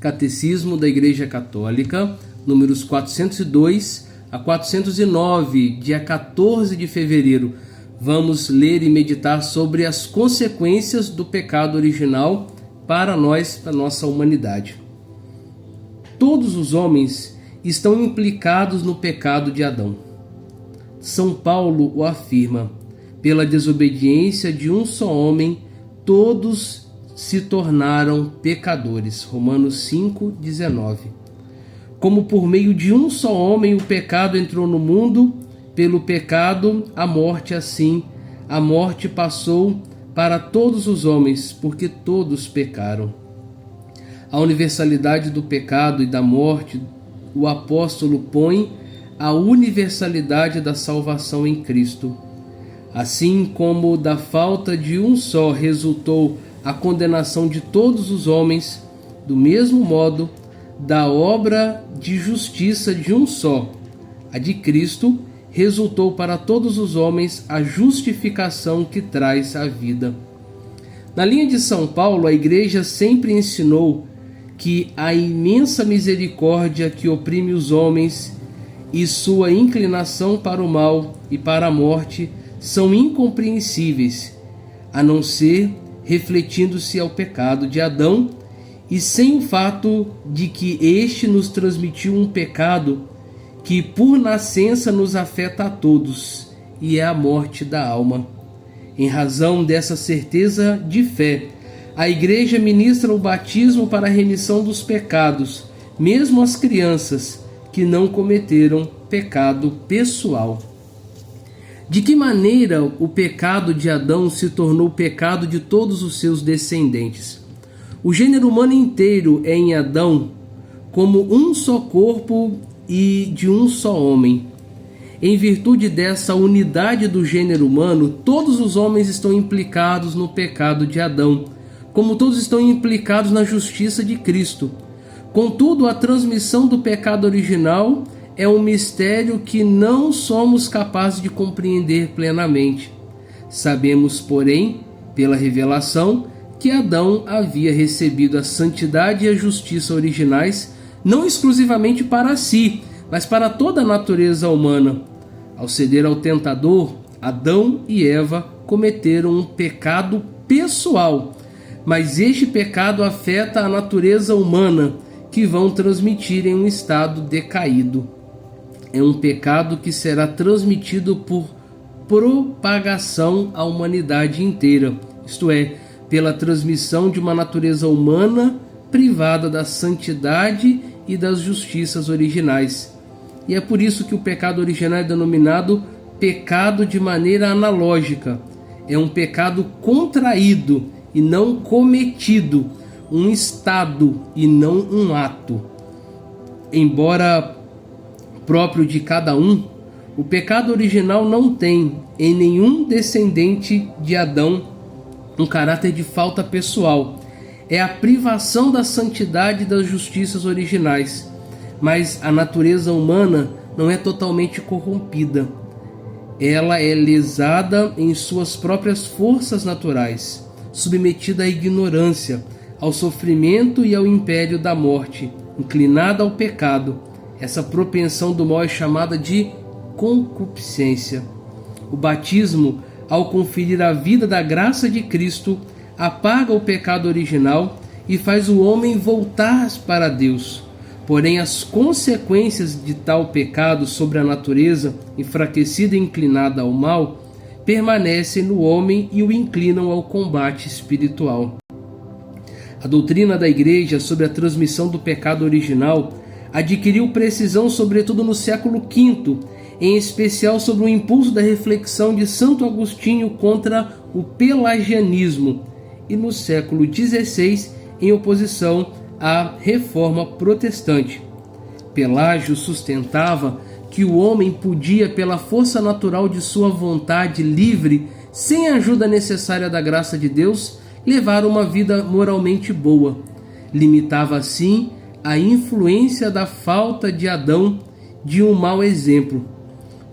Catecismo da Igreja Católica, números 402 a 409, dia 14 de fevereiro. Vamos ler e meditar sobre as consequências do pecado original para nós, para a nossa humanidade. Todos os homens estão implicados no pecado de Adão. São Paulo o afirma: pela desobediência de um só homem, todos se tornaram pecadores. Romanos 5:19. Como por meio de um só homem o pecado entrou no mundo, pelo pecado a morte, assim a morte passou para todos os homens, porque todos pecaram. A universalidade do pecado e da morte, o apóstolo põe a universalidade da salvação em Cristo. Assim como da falta de um só resultou a condenação de todos os homens, do mesmo modo, da obra de justiça de um só, a de Cristo, resultou para todos os homens a justificação que traz a vida. Na linha de São Paulo, a Igreja sempre ensinou que a imensa misericórdia que oprime os homens e sua inclinação para o mal e para a morte são incompreensíveis, a não ser refletindo-se ao pecado de Adão e sem o fato de que este nos transmitiu um pecado que por nascença nos afeta a todos, e é a morte da alma. Em razão dessa certeza de fé, a Igreja ministra o batismo para a remissão dos pecados, mesmo às crianças que não cometeram pecado pessoal. De que maneira o pecado de Adão se tornou o pecado de todos os seus descendentes? O gênero humano inteiro é em Adão como um só corpo e de um só homem. Em virtude dessa unidade do gênero humano, todos os homens estão implicados no pecado de Adão, como todos estão implicados na justiça de Cristo. Contudo, a transmissão do pecado original é um mistério que não somos capazes de compreender plenamente. Sabemos, porém, pela revelação, que Adão havia recebido a santidade e a justiça originais, não exclusivamente para si, mas para toda a natureza humana. Ao ceder ao tentador, Adão e Eva cometeram um pecado pessoal, mas este pecado afeta a natureza humana, que vão transmitir em um estado decaído. É um pecado que será transmitido por propagação à humanidade inteira, isto é, pela transmissão de uma natureza humana privada da santidade e das justiças originais. E é por isso que o pecado original é denominado pecado de maneira analógica. É um pecado contraído e não cometido, um estado e não um ato. Embora próprio de cada um, o pecado original não tem em nenhum descendente de Adão um caráter de falta pessoal. É a privação da santidade e das justiças originais. Mas a natureza humana não é totalmente corrompida. Ela é lesada em suas próprias forças naturais, submetida à ignorância, ao sofrimento e ao império da morte, inclinada ao pecado. Essa propensão do mal é chamada de concupiscência. O batismo, ao conferir a vida da graça de Cristo, apaga o pecado original e faz o homem voltar para Deus. Porém, as consequências de tal pecado sobre a natureza, enfraquecida e inclinada ao mal, permanecem no homem e o inclinam ao combate espiritual. A doutrina da Igreja sobre a transmissão do pecado original adquiriu precisão sobretudo no século V, em especial sobre o impulso da reflexão de Santo Agostinho contra o pelagianismo, e no século XVI, em oposição à Reforma Protestante. Pelágio sustentava que o homem podia, pela força natural de sua vontade livre, sem a ajuda necessária da graça de Deus, levar uma vida moralmente boa. Limitava assim a influência da falta de Adão de um mau exemplo.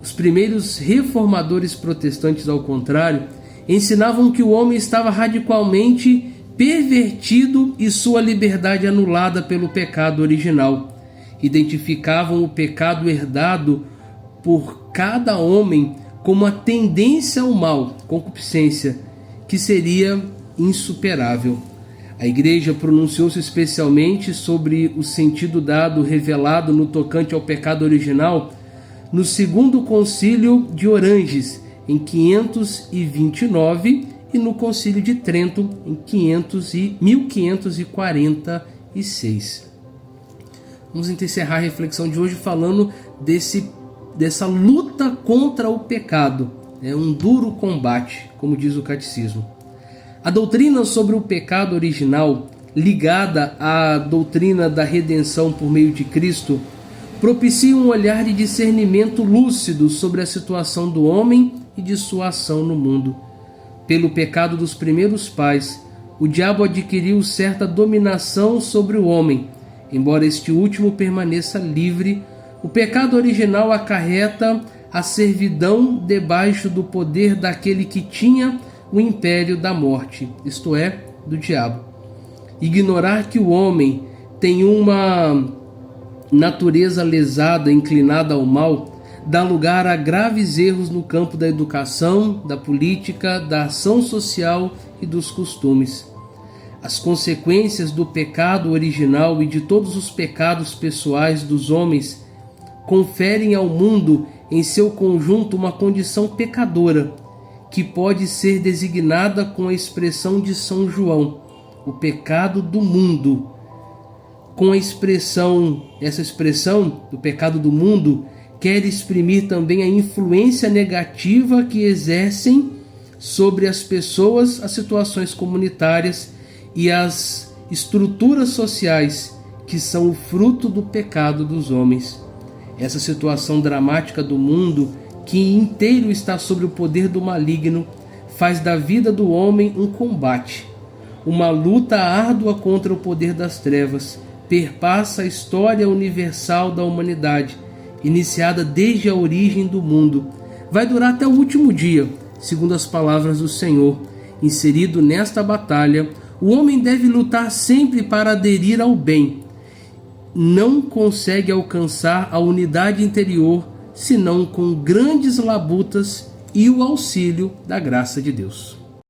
Os primeiros reformadores protestantes, ao contrário, ensinavam que o homem estava radicalmente pervertido e sua liberdade anulada pelo pecado original. Identificavam o pecado herdado por cada homem como a tendência ao mal, concupiscência, que seria insuperável. A Igreja pronunciou-se especialmente sobre o sentido dado revelado no tocante ao pecado original no Segundo Concílio de Oranges, em 529, e no Concílio de Trento, em 1546. Vamos encerrar a reflexão de hoje falando dessa luta contra o pecado. É um duro combate, como diz o Catecismo. A doutrina sobre o pecado original, ligada à doutrina da redenção por meio de Cristo, propicia um olhar de discernimento lúcido sobre a situação do homem e de sua ação no mundo. Pelo pecado dos primeiros pais, o diabo adquiriu certa dominação sobre o homem. Embora este último permaneça livre, o pecado original acarreta a servidão debaixo do poder daquele que tinha o império da morte, isto é, do diabo. Ignorar que o homem tem uma natureza lesada, inclinada ao mal, dá lugar a graves erros no campo da educação, da política, da ação social e dos costumes. As consequências do pecado original e de todos os pecados pessoais dos homens conferem ao mundo em seu conjunto uma condição pecadora, que pode ser designada com a expressão de São João, o pecado do mundo. Com essa expressão do pecado do mundo, quer exprimir também a influência negativa que exercem sobre as pessoas, as situações comunitárias e as estruturas sociais que são o fruto do pecado dos homens. Essa situação dramática do mundo, que inteiro está sob o poder do maligno, faz da vida do homem um combate, uma luta árdua contra o poder das trevas. Perpassa a história universal da humanidade, iniciada desde a origem do mundo. Vai durar até o último dia, segundo as palavras do Senhor. Inserido nesta batalha, o homem deve lutar sempre para aderir ao bem. Não consegue alcançar a unidade interior senão com grandes labutas e o auxílio da graça de Deus.